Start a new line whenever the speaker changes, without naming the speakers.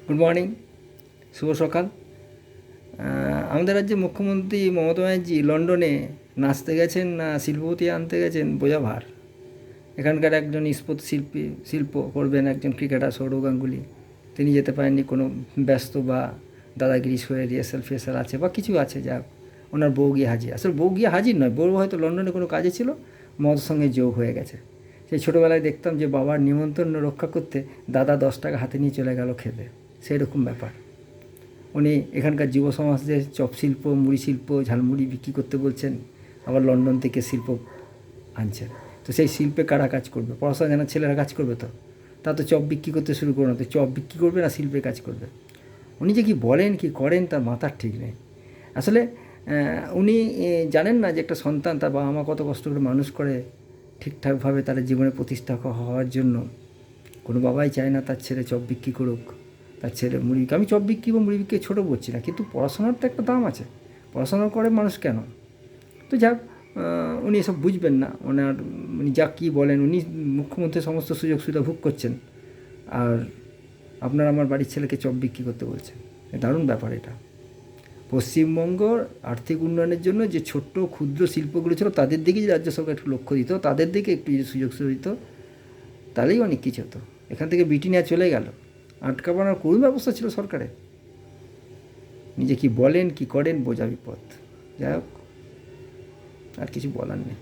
Good morning, শুভ সকাল। আমাদের রাজ্যের মুখ্যমন্ত্রী মমতা ব্যানার্জি লন্ডনে নাচতে গেছেন না শিল্পপতি আনতে গেছেন বোঝা ভার। এখানকার একজন ইস্পাত শিল্প করবেন একজন ক্রিকেটার সৌরভ গাঙ্গুলি, তিনি যেতে পারেননি, কোনো ব্যস্ত বা দাদাগিরি শোয়ে রিহার্সাল ফিহার্সাল আছে বা কিছু আছে, যা ওনার বউ গিয়ে হাজির। আসলে বউ গিয়ে হাজির নয়, বউ হয়তো লন্ডনে কোনো কাজে ছিল, মদের সঙ্গে যোগ হয়ে গেছে। সেই ছোটোবেলায় দেখতাম যে বাবার নিমন্ত্রণ রক্ষা করতে দাদা 10 টাকা হাতে নিয়ে চলে গেল খেতে, সেই রকম ব্যাপার। উনি এখানকার যুব সমাজদের চপ শিল্প, মুড়ি শিল্প, ঝালমুড়ি বিক্রি করতে বলছেন, আবার লন্ডন থেকে শিল্প আনছেন। তো সেই শিল্পে কারা কাজ করবে? পড়াশোনা জানার ছেলেরা কাজ করবে তো? তা তো চপ বিক্রি করতে শুরু করো না, তো চপ বিক্রি করবে না শিল্পে কাজ করবে? উনি যে কী বলেন কী করেন তার মাথার ঠিক নেই আসলে। উনি জানেন না যে একটা সন্তান তার বাবা মা কত কষ্ট করে মানুষ করে, ঠিকঠাকভাবে তার জীবনে প্রতিষ্ঠা হওয়ার জন্য। কোনো বাবাই চায় না তার ছেলে চপ বিক্রি করুক, তার ছেলে মুড়ি। আমি চপ বিক্রি বা মুড়ি বিক্রি ছোটো বলছি না, কিন্তু পড়াশোনার তো একটা দাম আছে, পড়াশোনা করে মানুষ কেন? তো যাক, উনি এসব বুঝবেন না। উনি যা কী বলেন, উনি মুখ্যমন্ত্রী সমস্ত সুযোগ সুবিধা ভোগ করছেন, আর আপনার আমার বাড়ির ছেলেকে চপ বিক্রি করতে বলছেন। দারুণ ব্যাপার এটা। পশ্চিমবঙ্গর আর্থিক উন্নয়নের জন্য যে ছোট্ট ক্ষুদ্র শিল্পগুলো ছিল তাদের দিকে যদি রাজ্য সরকার একটু লক্ষ্য দিত, তাদের দিকে একটু যদি সুযোগ সুবিধা দিত, তাহলেই অনেক কিছু হতো। এখান থেকে ব্রিটেনিয়া চলে গেল, আটকাবানোর করুণ ব্যবস্থা ছিল সরকারের। নিজে কি বলেন কি করেন বোঝা বিপদ। যাই হোক, আর কিছু বলার নেই।